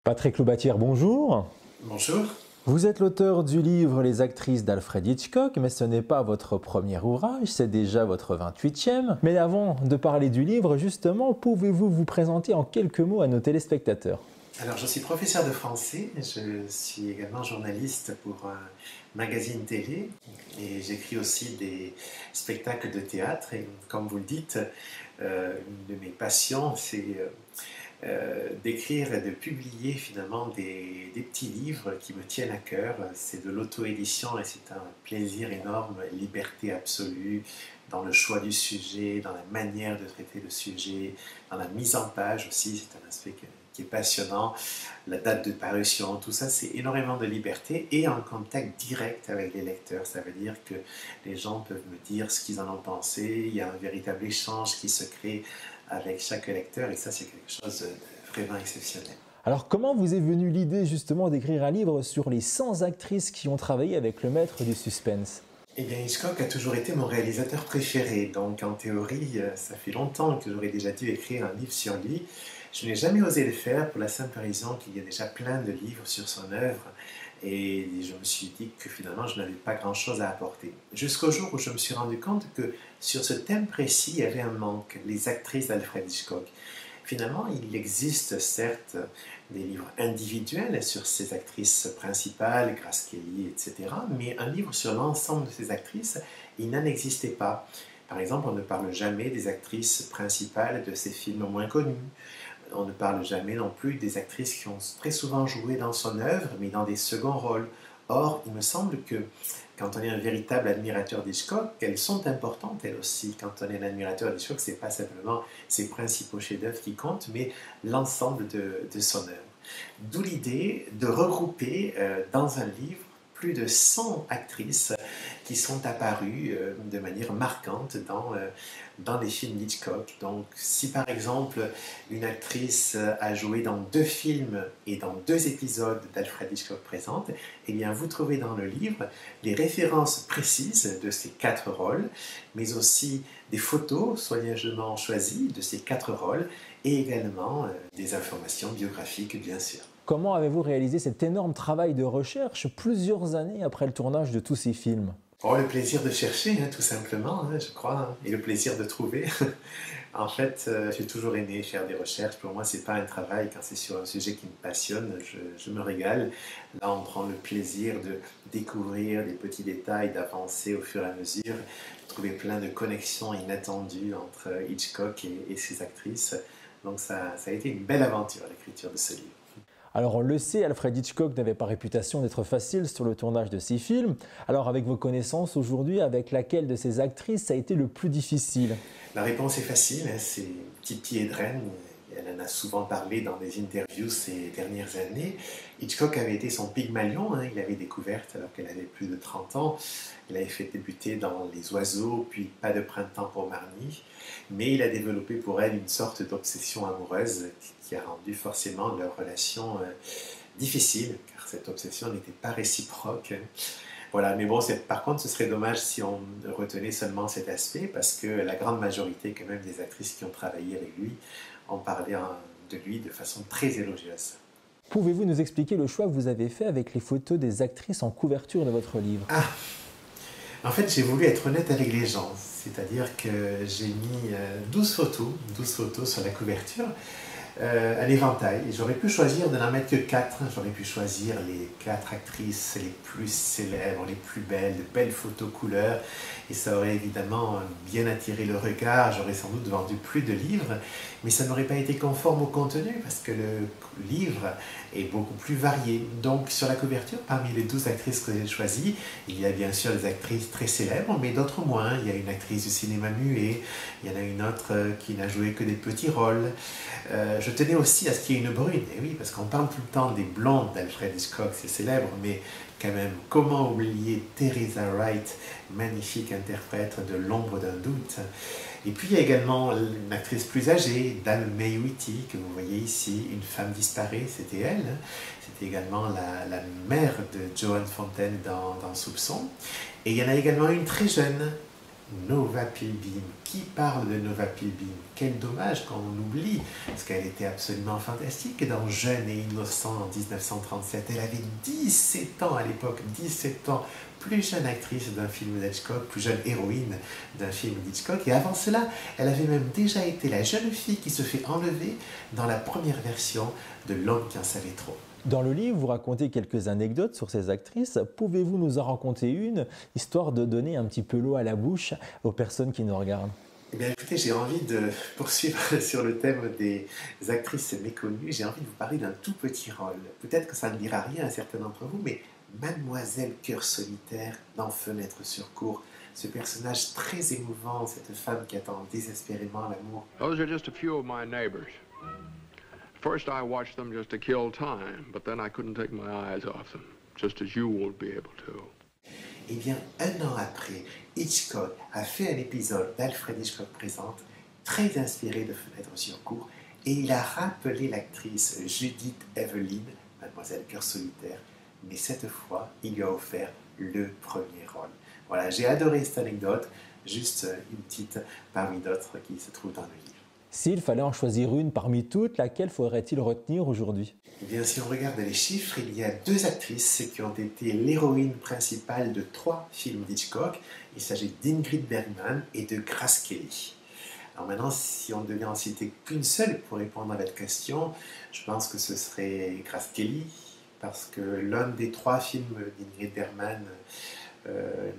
Patrick Loubatière, bonjour. Bonjour. Vous êtes l'auteur du livre Les actrices d'Alfred Hitchcock, mais ce n'est pas votre premier ouvrage, c'est déjà votre 28e. Mais avant de parler du livre, justement, pouvez-vous vous présenter en quelques mots à nos téléspectateurs? Alors, je suis professeur de français, je suis également journaliste pour un magazine télé et j'écris aussi des spectacles de théâtre. Et comme vous le dites, une de mes passions, c'est d'écrire et de publier finalement des petits livres qui me tiennent à cœur. C'est de l'auto-édition et c'est un plaisir énorme, liberté absolue dans le choix du sujet, dans la manière de traiter le sujet, dans la mise en page aussi, c'est un aspect qui est passionnant, la date de parution, tout ça c'est énormément de liberté et en contact direct avec les lecteurs. Ça veut dire que les gens peuvent me dire ce qu'ils en ont pensé, il y a un véritable échange qui se crée avec chaque lecteur et ça c'est quelque chose de vraiment exceptionnel. Alors comment vous est venue l'idée justement d'écrire un livre sur les 100 actrices qui ont travaillé avec le maître du suspense? Eh bien, Hitchcock a toujours été mon réalisateur préféré, donc en théorie, ça fait longtemps que j'aurais déjà dû écrire un livre sur lui. Je n'ai jamais osé le faire pour la simple raison qu'il y a déjà plein de livres sur son œuvre et je me suis dit que finalement je n'avais pas grand-chose à apporter. Jusqu'au jour où je me suis rendu compte que sur ce thème précis, il y avait un manque, les actrices d'Alfred Hitchcock. Finalement, il existe certes des livres individuels sur ces actrices principales, Grace Kelly, etc., mais un livre sur l'ensemble de ces actrices, il n'en existait pas. Par exemple, on ne parle jamais des actrices principales de ces films moins connus. On ne parle jamais non plus des actrices qui ont très souvent joué dans son œuvre, mais dans des seconds rôles. Or, il me semble que quand on est un véritable admirateur d'Hitchcock, elles sont importantes elles aussi. Quand on est un admirateur d'Hitchcock, ce n'est pas simplement ses principaux chefs-d'œuvre qui comptent, mais l'ensemble de son œuvre. D'où l'idée de regrouper dans un livre plus de 100 actrices qui sont apparues de manière marquante dans les films d'Hitchcock. Donc, si par exemple une actrice a joué dans 2 films et dans 2 épisodes d'Alfred Hitchcock présente, eh bien vous trouvez dans le livre les références précises de ces 4 rôles, mais aussi des photos soigneusement choisies de ces 4 rôles et également des informations biographiques, bien sûr. Comment avez-vous réalisé cet énorme travail de recherche plusieurs années après le tournage de tous ces films? Oh, le plaisir de chercher, hein, tout simplement, hein, je crois, hein, et le plaisir de trouver. En fait, j'ai toujours aimé faire des recherches. Pour moi, c'est pas un travail quand c'est sur un sujet qui me passionne. Je me régale. Là, on prend le plaisir de découvrir les petits détails, d'avancer au fur et à mesure, de trouver plein de connexions inattendues entre Hitchcock et ses actrices. Donc, ça a été une belle aventure, l'écriture de ce livre. Alors on le sait, Alfred Hitchcock n'avait pas réputation d'être facile sur le tournage de ses films. Alors avec vos connaissances aujourd'hui, avec laquelle de ces actrices ça a été le plus difficile? La réponse est facile, hein, c'est Tippi Hedren. Elle en a souvent parlé dans des interviews ces dernières années. Hitchcock avait été son Pygmalion, hein, il l'avait découverte alors qu'elle avait plus de 30 ans. Il avait fait débuter dans Les Oiseaux, puis Pas de printemps pour Marnie. Mais il a développé pour elle une sorte d'obsession amoureuse qui a rendu forcément leur relation difficile, car cette obsession n'était pas réciproque. Voilà, mais bon, par contre, ce serait dommage si on retenait seulement cet aspect, parce que la grande majorité quand même des actrices qui ont travaillé avec lui ont parlé de lui de façon très élogieuse. Pouvez-vous nous expliquer le choix que vous avez fait avec les photos des actrices en couverture de votre livre? En fait, j'ai voulu être honnête avec les gens, c'est-à-dire que j'ai mis 12 photos sur la couverture, un éventail. J'aurais pu choisir de n'en mettre que 4, j'aurais pu choisir les 4 actrices les plus célèbres, les plus belles, de belles photos couleurs, et ça aurait évidemment bien attiré le regard, j'aurais sans doute vendu plus de livres, mais ça n'aurait pas été conforme au contenu, parce que le livre est beaucoup plus varié. Donc sur la couverture, parmi les 12 actrices que j'ai choisies, il y a bien sûr des actrices très célèbres, mais d'autres moins. Il y a une actrice du cinéma muet, il y en a une autre qui n'a joué que des petits rôles. Je tenais aussi à ce qu'il y ait une brune, et oui, parce qu'on parle tout le temps des blondes d'Alfred Hitchcock, c'est célèbre, mais quand même, comment oublier Teresa Wright, magnifique interprète de L'ombre d'un doute. Et puis il y a également une actrice plus âgée, Dame May Whitty, que vous voyez ici, Une femme disparaît, c'était elle. C'était également la mère de Joan Fontaine dans Soupçon. Et il y en a également une très jeune, Nova Pilbeam. Qui parle de Nova Pilbeam? Quel dommage quand on oublie, parce qu'elle était absolument fantastique dans Jeune et innocent en 1937. Elle avait 17 ans à l'époque, 17 ans, plus jeune actrice d'un film d'Hitchcock, plus jeune héroïne d'un film d'Hitchcock. Et avant cela, elle avait même déjà été la jeune fille qui se fait enlever dans la première version de L'homme qui en savait trop. Dans le livre, vous racontez quelques anecdotes sur ces actrices. Pouvez-vous nous en raconter une, histoire de donner un petit peu l'eau à la bouche aux personnes qui nous regardent? Eh bien, écoutez, j'ai envie de poursuivre sur le thème des actrices méconnues. J'ai envie de vous parler d'un tout petit rôle. Peut-être que ça ne dira rien à certains d'entre vous, mais Mademoiselle Cœur Solitaire dans Fenêtre sur cour. Ce personnage très émouvant, cette femme qui attend désespérément l'amour. Those are just a few of my neighbors. First, I watched them just to kill time, but then I couldn't take my eyes off them, just as you won't be able to. Eh bien, un an après, Hitchcock a fait un épisode d'Alfred Hitchcock Présente, très inspiré de Fenêtre sur cour, et il a rappelé l'actrice Judith Evelyn, Mademoiselle Cœur Solitaire, mais cette fois, il lui a offert le premier rôle. Voilà, j'ai adoré cette anecdote, juste une petite parmi d'autres qui se trouvent dans le livre. S'il fallait en choisir une parmi toutes, laquelle faudrait-il retenir aujourd'hui? Eh bien, si on regarde les chiffres, il y a 2 actrices qui ont été l'héroïne principale de 3 films d'Hitchcock. Il s'agit d'Ingrid Bergman et de Grace Kelly. Alors maintenant, si on devait en citer qu'une seule pour répondre à votre question, je pense que ce serait Grace Kelly, parce que l'un des 3 films d'Ingrid Bergman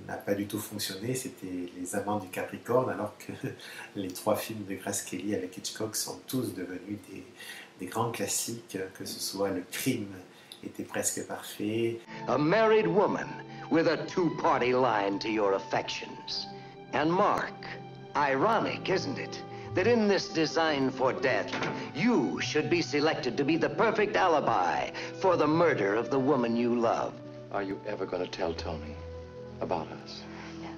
n'a pas du tout fonctionné, c'était Les Amants du Capricorne, alors que les 3 films de Grace Kelly avec Hitchcock sont tous devenus des grands classiques, que ce soit Le Crime était presque parfait. A married woman with a two-party line to your affections. And Mark, ironic, isn't it? That in this design for death, you should be selected to be the perfect alibi for the murder of the woman you love. Are you ever going to tell Tony about us? No.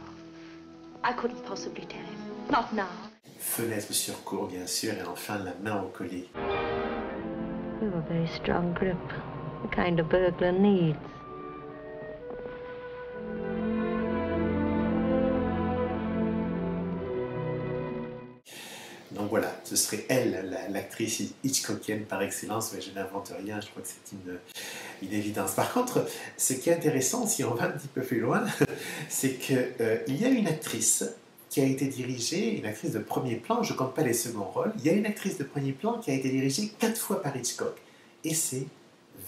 I couldn't possibly tell him. Not now. Fenêtre sur cour, bien sûr, et enfin La main au collier. You have a very strong grip, the kind a burglar needs. Donc voilà, ce serait elle, l'actrice hitchcockienne par excellence, mais je n'invente rien, je crois que c'est une évidence. Par contre, ce qui est intéressant, si on va un petit peu plus loin, c'est qu'il y a une actrice qui a été dirigée, une actrice de premier plan, je ne compte pas les seconds rôles, il y a une actrice de premier plan qui a été dirigée 4 fois par Hitchcock, et c'est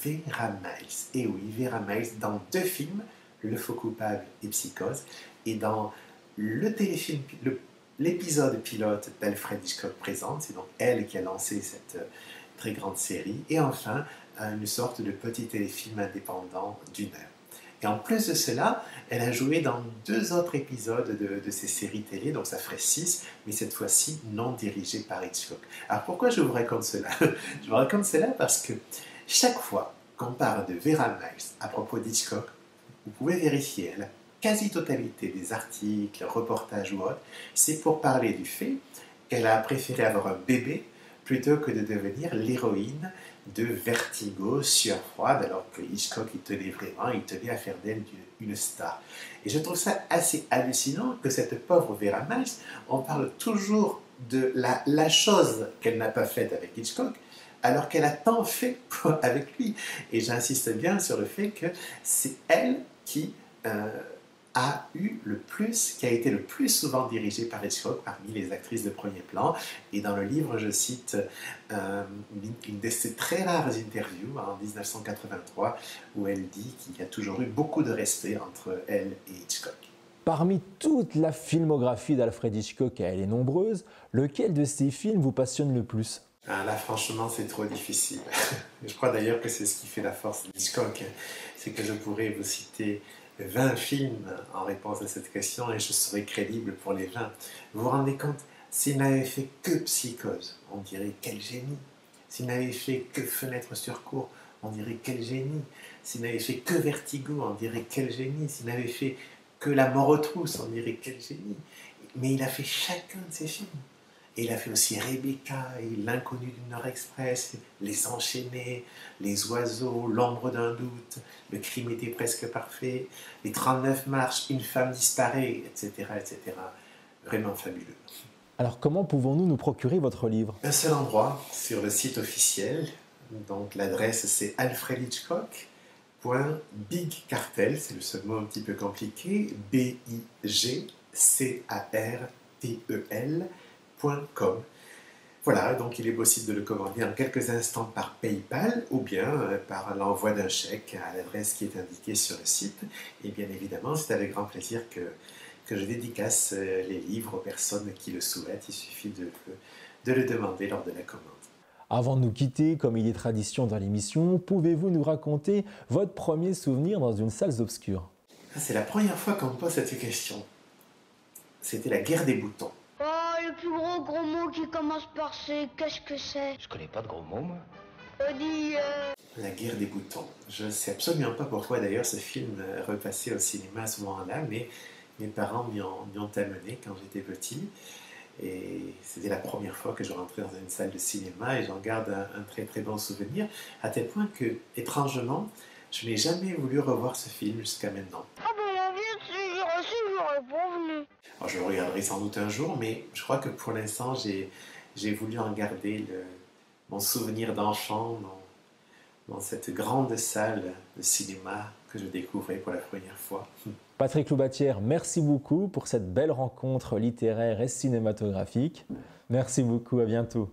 Vera Miles. Et oui, Vera Miles, dans 2 films, Le faux coupable et Psychose, et dans le téléfilm, l'épisode pilote d'Alfred Hitchcock Présente, c'est donc elle qui a lancé cette très grande série, et enfin, une sorte de petit téléfilm indépendant d'1 heure. Et en plus de cela, elle a joué dans 2 autres épisodes de ces séries télé, donc ça ferait 6, mais cette fois-ci non dirigées par Hitchcock. Alors pourquoi je vous raconte cela? Je vous raconte cela parce que chaque fois qu'on parle de Vera Miles à propos d'Hitchcock, vous pouvez vérifier la quasi-totalité des articles, reportages ou autres, c'est pour parler du fait qu'elle a préféré avoir un bébé plutôt que de devenir l'héroïne de Vertigo, Sueur froide, alors que Hitchcock, il tenait à faire d'elle une star. Et je trouve ça assez hallucinant que cette pauvre Vera Miles, on parle toujours de la chose qu'elle n'a pas faite avec Hitchcock, alors qu'elle a tant fait avec lui. Et j'insiste bien sur le fait que c'est elle qui qui a été le plus souvent dirigée par Hitchcock parmi les actrices de premier plan. Et dans le livre, je cite une de ses très rares interviews en 1983 où elle dit qu'il y a toujours eu beaucoup de respect entre elle et Hitchcock. Parmi toute la filmographie d'Alfred Hitchcock, et elle est nombreuse, lequel de ces films vous passionne le plus? Ah, là, franchement, c'est trop difficile. Je crois d'ailleurs que c'est ce qui fait la force d'Hitchcock. C'est que je pourrais vous citer 20 films en réponse à cette question et je serais crédible pour les 20. Vous vous rendez compte, s'il n'avait fait que Psychose, on dirait quel génie. S'il n'avait fait que Fenêtre sur cour, on dirait quel génie. S'il n'avait fait que Vertigo, on dirait quel génie. S'il n'avait fait que La mort aux trousses, on dirait quel génie. Mais il a fait chacun de ces films. Et il a fait aussi Rebecca, et L'inconnu du Nord Express, Les Enchaînés, Les Oiseaux, L'ombre d'un doute, Le crime était presque parfait, Les 39 marches, Une femme disparaît, etc., etc. vraiment fabuleux. Alors comment pouvons-nous nous procurer votre livre? Un seul endroit, sur le site officiel. Donc l'adresse c'est alfredhitchcock.bigcartel, c'est le seul mot un petit peu compliqué, bigcartel.com. Voilà, donc il est possible de le commander en quelques instants par PayPal ou bien par l'envoi d'un chèque à l'adresse qui est indiquée sur le site. Et bien évidemment, c'est avec grand plaisir que je dédicace les livres aux personnes qui le souhaitent. Il suffit de le demander lors de la commande. Avant de nous quitter, comme il est tradition dans l'émission, pouvez-vous nous raconter votre premier souvenir dans une salle obscure? C'est la première fois qu'on me pose cette question. C'était la guerre des boutons. Oh, le plus gros mot qui commence par C, qu'est-ce que c'est? Je connais pas de gros mots, moi. On dit... La guerre des boutons. Je ne sais absolument pas pourquoi d'ailleurs ce film repassait au cinéma à ce moment-là, mais mes parents m'y ont amené quand j'étais petit. Et c'était la première fois que je rentrais dans une salle de cinéma et j'en garde un très très bon souvenir, à tel point que, étrangement, je n'ai jamais voulu revoir ce film jusqu'à maintenant. Ah ben la vie, si j'aurais su, j'aurais pas venu. Alors, je le regarderai sans doute un jour, mais je crois que pour l'instant, j'ai voulu en garder mon souvenir d'enfant dans cette grande salle de cinéma que je découvrais pour la première fois. Patrick Loubatière, merci beaucoup pour cette belle rencontre littéraire et cinématographique. Merci beaucoup, à bientôt.